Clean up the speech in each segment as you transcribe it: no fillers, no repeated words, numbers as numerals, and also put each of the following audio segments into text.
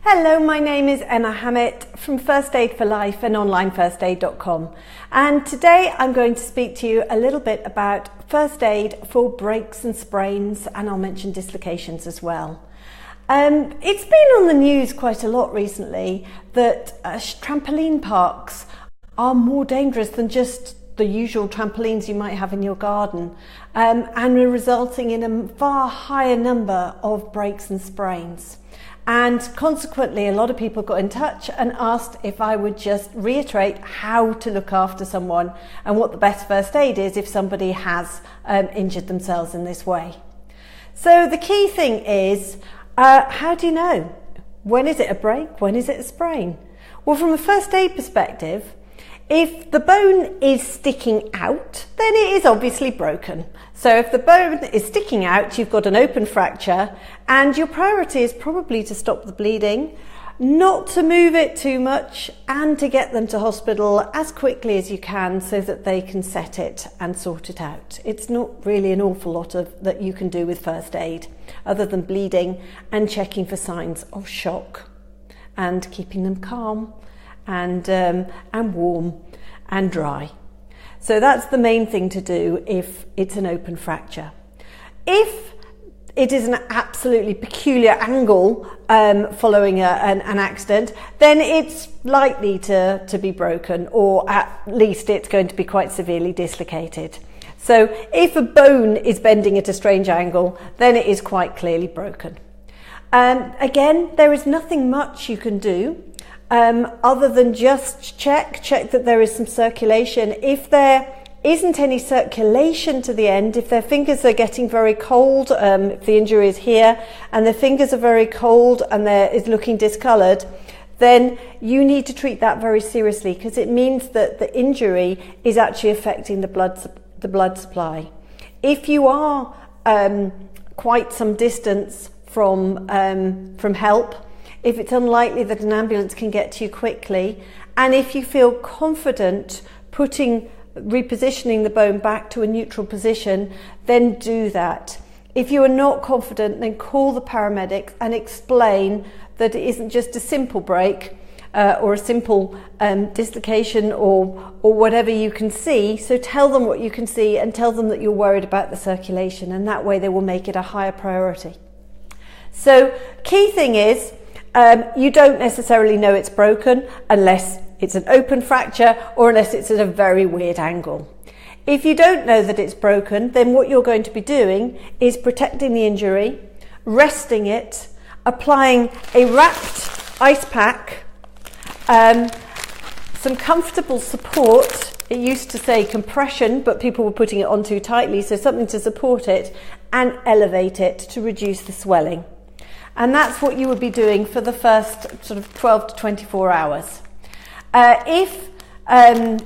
Hello, my name is Emma Hammett from First Aid for Life and onlinefirstaid.com, and today I'm going to speak to you a little bit about first aid for breaks and sprains, and I'll mention dislocations as well. It's been on the news quite a lot recently that trampoline parks are more dangerous than just the usual trampolines you might have in your garden, and are resulting in a far higher number of breaks and sprains. And consequently, a lot of people got in touch and asked if I would just reiterate how to look after someone and what the best first aid is if somebody has injured themselves in this way. So the key thing is, how do you know? When is it a break? When is it a sprain? Well, from a first aid perspective, if the bone is sticking out, then it is obviously broken. So if the bone is sticking out, you've got an open fracture, and your priority is probably to stop the bleeding, not to move it too much, and to get them to hospital as quickly as you can so that they can set it and sort it out. It's not really an awful lot that you can do with first aid, other than bleeding and checking for signs of shock and keeping them calm and warm and dry. So that's the main thing to do if it's an open fracture. If it is an absolutely peculiar angle following an accident, then it's likely to be broken, or at least it's going to be quite severely dislocated. So if a bone is bending at a strange angle, then it is quite clearly broken. Again, there is nothing much you can do other than just check that there is some circulation. If there isn't any circulation to the end, if their fingers are getting very cold, if the injury is here and their fingers are very cold and is looking discoloured, then you need to treat that very seriously, because it means that the injury is actually affecting the blood supply. If you are quite some distance from help, if it's unlikely that an ambulance can get to you quickly, and if you feel confident repositioning the bone back to a neutral position, then do that. If you are not confident, then call the paramedics and explain that it isn't just a simple break or a simple dislocation or whatever you can see. So tell them what you can see and tell them that you're worried about the circulation, and that way they will make it a higher priority. So key thing is, you don't necessarily know it's broken unless it's an open fracture or unless it's at a very weird angle. If you don't know that it's broken, then what you're going to be doing is protecting the injury, resting it, applying a wrapped ice pack, some comfortable support. It used to say compression, but people were putting it on too tightly, so something to support it, and elevate it to reduce the swelling. And that's what you would be doing for the first sort of 12 to 24 hours. If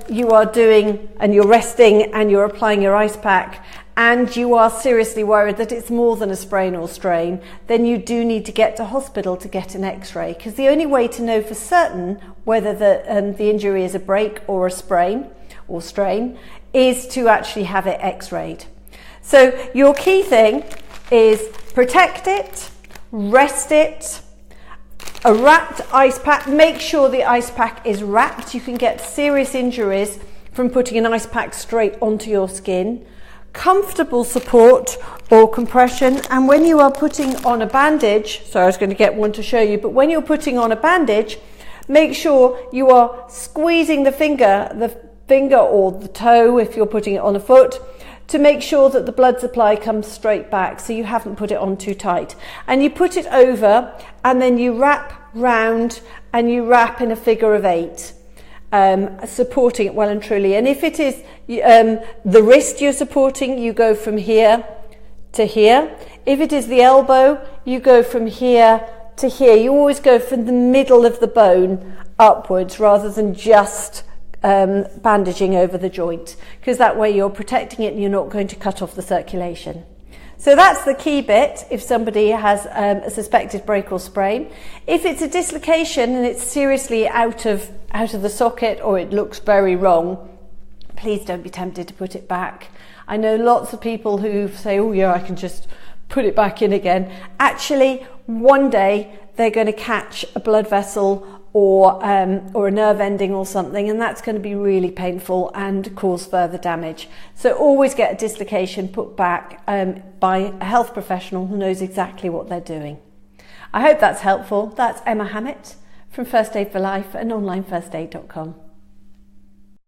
you are doing and you're resting and you're applying your ice pack and you are seriously worried that it's more than a sprain or strain, then you do need to get to hospital to get an x-ray, because the only way to know for certain whether the injury is a break or a sprain or strain is to actually have it x-rayed. So your key thing is protect it, rest it, a wrapped ice pack. Make sure the ice pack is wrapped. You can get serious injuries from putting an ice pack straight onto your skin. Comfortable support or compression. And when you are putting on a bandage, so I was going to get one to show you, but when you're putting on a bandage, make sure you are squeezing the finger or the toe if you're putting it on a foot, to make sure that the blood supply comes straight back, so you haven't put it on too tight. And you put it over, and then you wrap round, and you wrap in a figure of 8, supporting it well and truly. And if it is the wrist you're supporting, you go from here to here. If it is the elbow, you go from here to here. You always go from the middle of the bone upwards, rather than just bandaging over the joint, because that way you're protecting it and you're not going to cut off the circulation. So that's the key bit if somebody has a suspected break or sprain. If it's a dislocation and it's seriously out of the socket, or it looks very wrong, please don't be tempted to put it back. I know lots of people who say, oh yeah, I can just put it back in again. Actually, one day they're going to catch a blood vessel or a nerve ending or something, and that's going to be really painful and cause further damage. So always get a dislocation put back by a health professional who knows exactly what they're doing. I hope that's helpful. That's Emma Hammett from First Aid for Life and onlinefirstaid.com.